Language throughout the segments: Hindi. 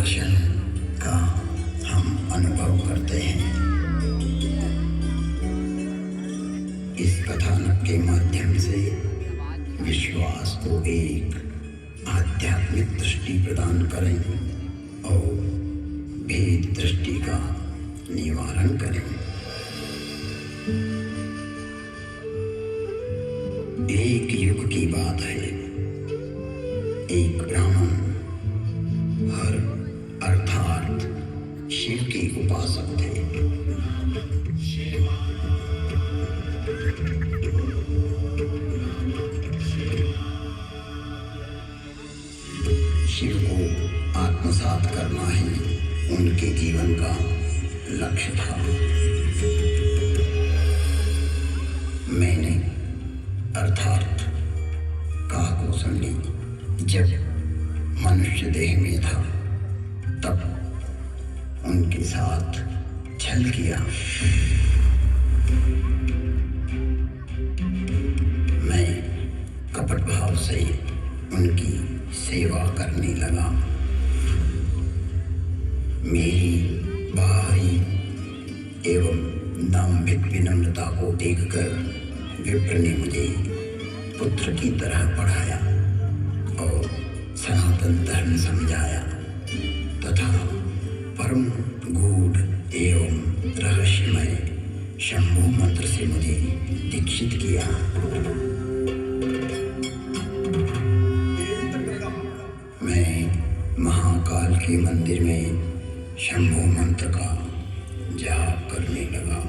दर्शन का हम अनुभव करते हैं। इस कथानक के माध्यम से विश्वास को एक आध्यात्मिक दृष्टि प्रदान करें और भेद दृष्टि का निवारण करें। एक युग की बात है, एक ब्राह्मण हर अर्थात शिव के उपासक थे। शिव को आत्मसात करना ही उनके जीवन का लक्ष्य था। मैंने अर्थात काकभूषणी जब मनुष्य देह में था तब उनके साथ छल किया। मैं कपट भाव से उनकी सेवा करने लगा। मेरी बाहरी एवं दाम्भिक विनम्रता को देखकर विप्र ने मुझे पुत्र की तरह पढ़ाया और सनातन धर्म समझाया तथा परम गूढ़ एवं रहस्यमय शंभु मंत्र से मुझे दीक्षित किया। मैं महाकाल के मंदिर में शंभु मंत्र का जाप करने लगा।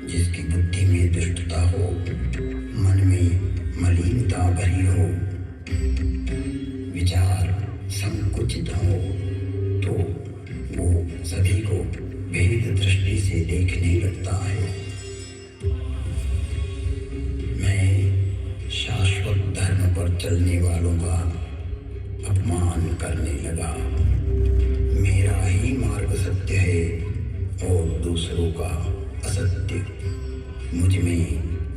जिसकी बुद्धि में दुष्टता हो, मन में मलिनता भरी हो, विचार संकुचित हो, तो वो सभी को भेद दृष्टि से देखने लगता है। मैं शाश्वत धर्म पर चलने वालों का अपमान करने लगा। मेरा ही मार्ग सत्य है और दूसरों का असत्य। मुझ में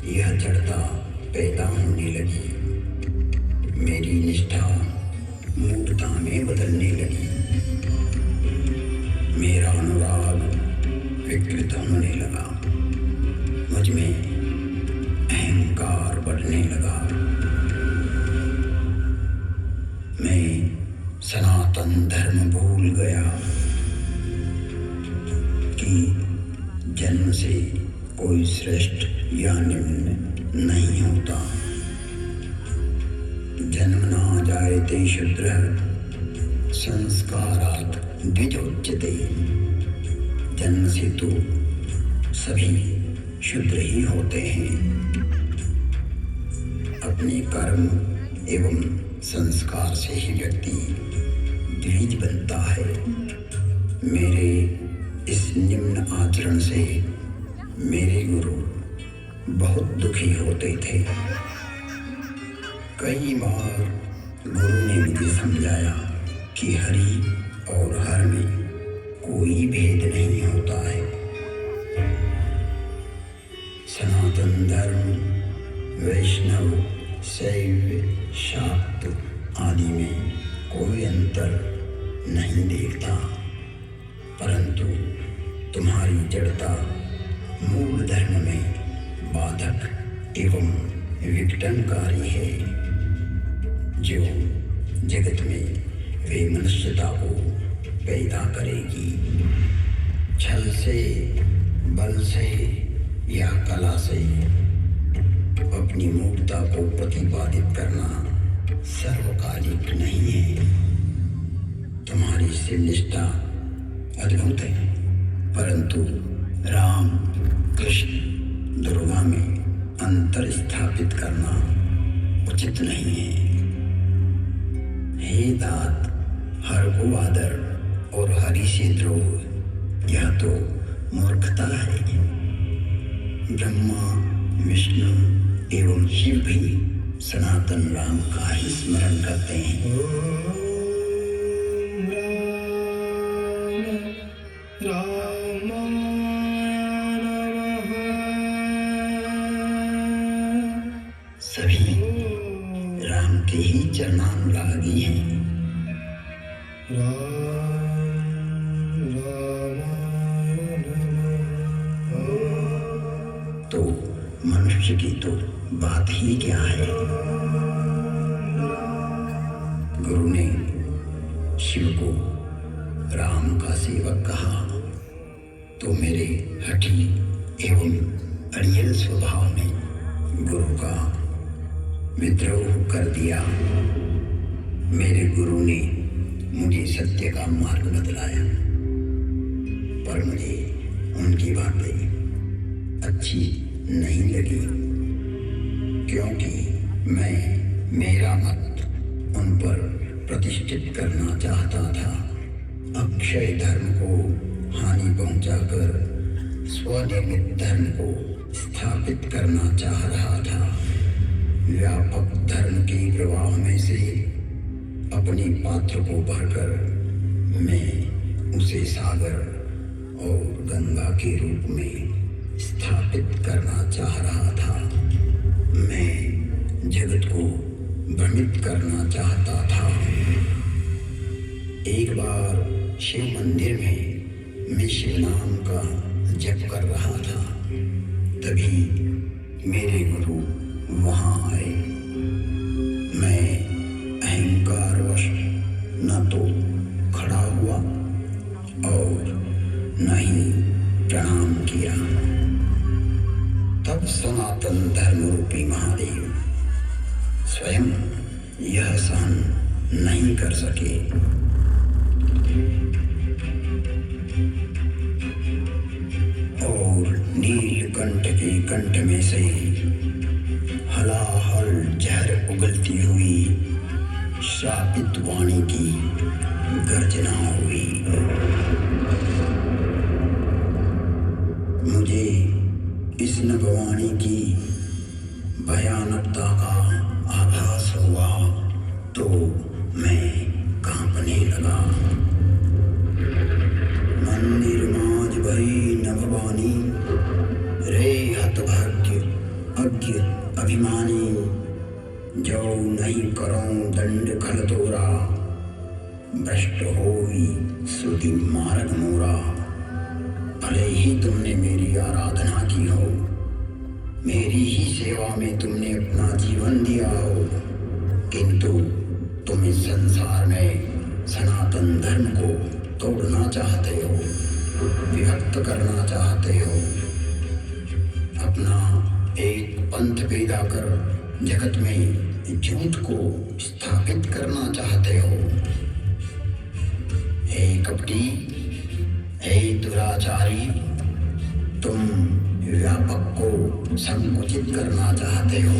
यह जड़ता पैदा होने लगी। मेरी निष्ठा मूर्खता में बदलने लगी। मेरा अनुराग विकृत होने लगा। मुझ में अहंकार बढ़ने लगा। मैं सनातन धर्म भूल गया कि जन्म से कोई श्रेष्ठ या निम्न नहीं होता। जन्मना जायते शूद्रः संस्कारात् द्विजोच्यते। जन्म से तो सभी शूद्र ही होते हैं। अपने कर्म एवं संस्कार से ही व्यक्ति द्विज बनता है। मेरे इस निम्न आचरण से मेरे गुरु बहुत दुखी होते थे। कई बार गुरु ने मुझे समझाया कि हरि और हर में कोई भेद नहीं होता है। सनातन धर्म वैष्णव शैव शाक्त आदि में कोई अंतर नहीं देखता, परंतु तुम्हारी जड़ता मूल धर्म में बाधक एवं विघटनकारी है, जो जगत में वे मनुष्यता को पैदा करेगी। छल से, बल से या कला से अपनी मूर्खता को प्रतिपादित करना सर्वकालिक नहीं है। तुम्हारी शिवनिष्ठा अद्भुत है, परंतु राम, कृष्ण, दुर्गा में अंतर स्थापित करना उचित नहीं है। हे तात, हर को आदर और हरि से द्रोह यह तो मूर्खता है। ब्रह्मा, विष्णु एवं शिव भी सनातन राम का ही स्मरण करते हैं। सभी राम के ही चरणानुरागी हैं। तो मनुष्य की तो बात ही क्या है। गुरु ने शिव को राम का सेवक कहा तो मेरे हठी एवं अड़ियल स्वभाव ने गुरु का विद्रोह कर दिया। मेरे गुरु ने मुझे सत्य का मार्ग बतलाया, पर मुझे उनकी बातें अच्छी नहीं लगी, क्योंकि मैं मेरा मत उन पर प्रतिष्ठित करना चाहता था। अक्षय धर्म को हानि पहुंचाकर स्वनिर्मित धर्म को स्थापित करना चाह रहा था। व्यापक धर्म के प्रवाह में से अपने पात्र को भरकर मैं उसे सागर और गंगा के रूप में स्थापित करना चाह रहा था। मैं जगत को भ्रमित करना चाहता था। एक बार शिव मंदिर में मैं शिव नाम का जप कर रहा था, तभी मेरे गुरु वहां आए। मैं अहंकारवश न तो खड़ा हुआ और न ही प्रणाम किया। तब सनातन धर्म रूपी महादेव स्वयं यह सहन नहीं कर सके। और नीलकंठ के कंठ में से हलाहल जहर उगलती हुई शापित वाणी की गर्जना हुई। मुझे इस नभवाणी की भयानकता का आभास हुआ तो मैं कांपने लगा। मंदिर माज भई नभवानी, रे हतभाग्य अज्ञ अभिमानी, जो नहीं करो दंड खल तोरा, भ्रष्ट होई सुधि मार्ग मोरा। भले ही तुमने मेरी आराधना की हो, मेरी ही सेवा में तुमने अपना जीवन दिया हो, किंतु तुम इस संसार में सनातन धर्म को तोड़ना चाहते हो, विभक्त करना चाहते हो, अपना एक पंथ पैदा कर जगत में झूठ को स्थापित करना चाहते हो। हे कपटी, हे दुराचारी, तुम व्यापक को संकुचित करना चाहते हो।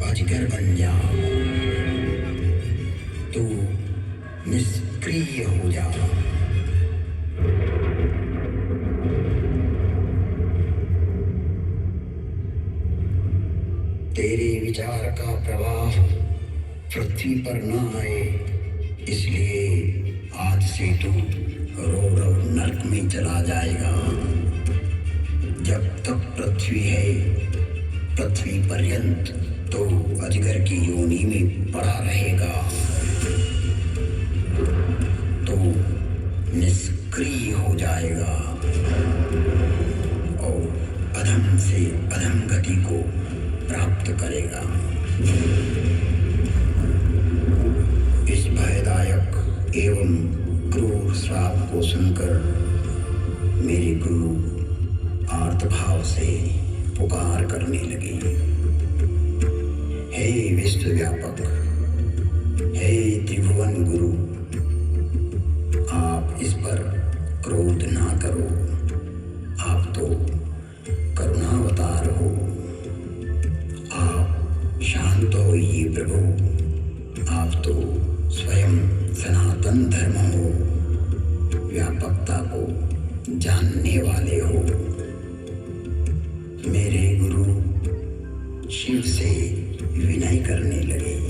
अजगर बन जा, तू निष्क्रिय हो जा। तेरे विचार का प्रवाह पृथ्वी पर न आए, तू रो रो नरक में चला जाएगा। जब तक पृथ्वी है, पृथ्वी पर्यंत तो अजगर की योनि में पड़ा रहेगा। तो निष्क्रिय हो जाएगा और अधम से अधम गति को प्राप्त करेगा। इस भयदायक एवं क्रूर श्राप को सुनकर मेरे गुरु आर्तभाव से पुकार करने लगे, हे विश्वव्यापक, हे त्रिभुवन गुरु, आप इस पर क्रोध ना करो। आप तो करुणावतार हो। आप शांत होइए प्रभु। आप तो स्वयं सनातन धर्म हो, व्यापकता को जानने वाले हो। मेरे गुरु शिव से विनय करने लगे।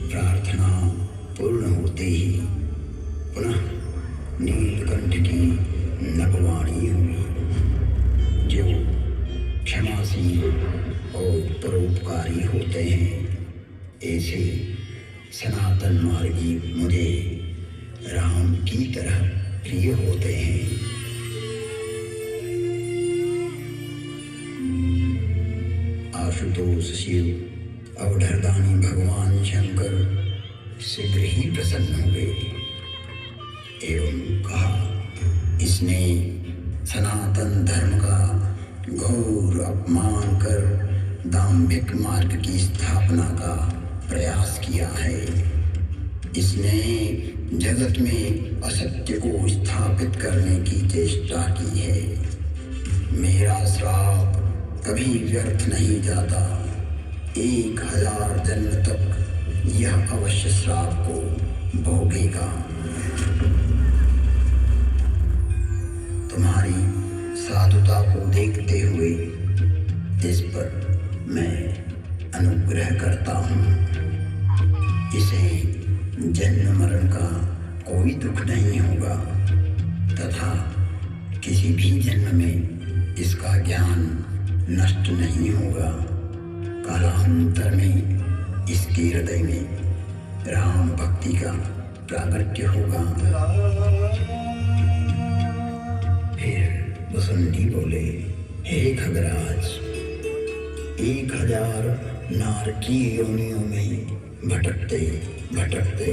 प्रार्थना पूर्ण होते ही पुनः नीलकंठ की नभवाणी हुई, जो क्षमाशील और परोपकारी होते हैं। ऐसे सनातन मार्गी मुझे राम की तरह प्रिय होते हैं। आशुतोष शिव अवधरदानी भगवान शंकर शीघ्र ही प्रसन्न हुए एवं कहा, इसने सनातन धर्म का घोर अपमान कर दाम्भिक मार्ग की स्थापना का प्रयास किया है। इसने जगत में असत्य को स्थापित करने की चेष्टा की है। मेरा श्राप कभी व्यर्थ नहीं जाता। 1000 जन्म तक यह अवश्य श्राप को भोगेगा। तुम्हारी साधुता को देखते हुए इस पर मैं अनुग्रह करता हूँ। इसे जन्म मरण का कोई दुख नहीं होगा तथा किसी भी जन्म में इसका ज्ञान नष्ट नहीं होगा। कालांतर में इसके हृदय में राम भक्ति का प्रागट्य होगा। फिर वसुंधी बोले, हे खगराज, 1000 नारकी योनियों में भटकते भटकते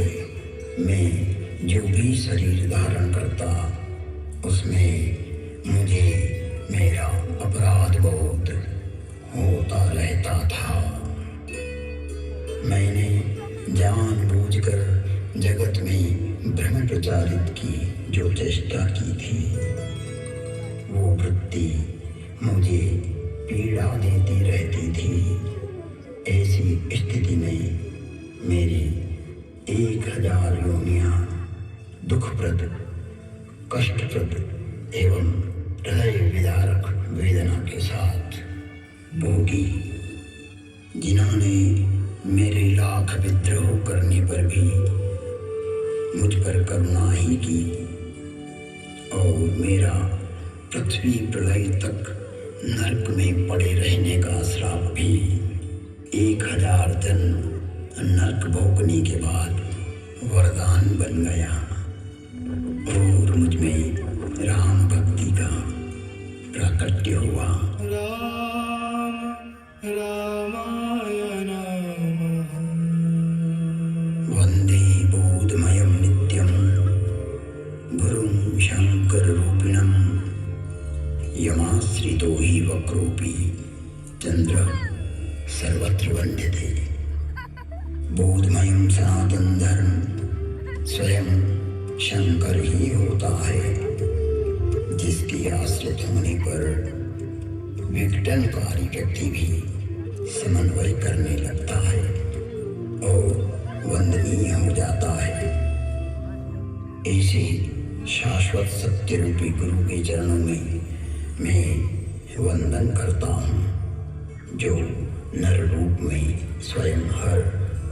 मैं जो भी शरीर धारण करता, उसमें मुझे मेरा अपराध बोध होता रहता था। मैंने जानबूझकर जगत में भ्रम प्रचारित की जो चेष्टा की थी, वो वृत्ति मुझे पीड़ा देती रहती थी। ऐसी स्थिति में मेरी 1000 योनियां दुखप्रद, कष्टप्रद एवं हृदय विदारक वेदना के साथ भोगी। जिन्होंने मेरे लाख विद्रोह करने पर भी मुझ पर करुणा ही की और मेरा पृथ्वी प्रलय तक नरक में पड़े रहने का श्राप भी 1000 जन्म नरक भोगने के बाद वरदान बन गया और मुझ में राम भक्ति का प्राकट्य हुआ। वंदे बोधमयं नित्यं गुरुं शंकर रूपिणं यमाश्रितो हि वक्रोऽपि चंद्र सर्वत्र वंद्यते। बोधमयं सनातन धर्म स्वयं शंकर ही होता है, जिसके आश्रित होने पर विघटनकारी व्यक्ति भी समन्वय करने लगता है और वंदनीय हो जाता है। ऐसे शाश्वत सत्य रूपी गुरु के चरणों में मैं वंदन करता हूँ, जो नर रूप में स्वयं हर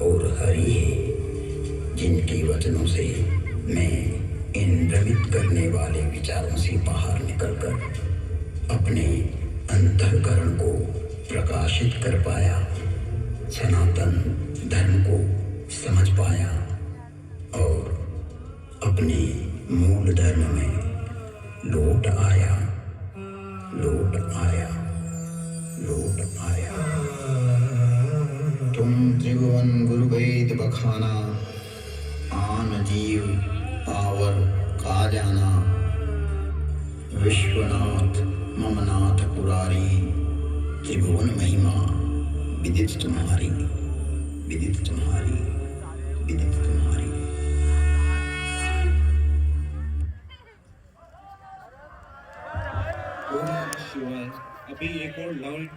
और हरि है, जिनके वचनों से मैं इन भ्रमित करने वाले विचारों से बाहर निकलकर अपने अंतःकरण को प्रकाशित कर पाया, सनातन धर्म को समझ पाया और अपने मूल धर्म में लौट आया, लौट आया, लौट आया। तुम त्रिभुवन गुरु वेद बखाना, आन जीव पावर का जाना। विश्वनाथ ममनाथ पुरारी, त्रिभुवन महिमा विदित तुम्हारी, विदित तुम्हारी, विदित तुम्हारी। ओम शिवाय। अभी एक और लाउड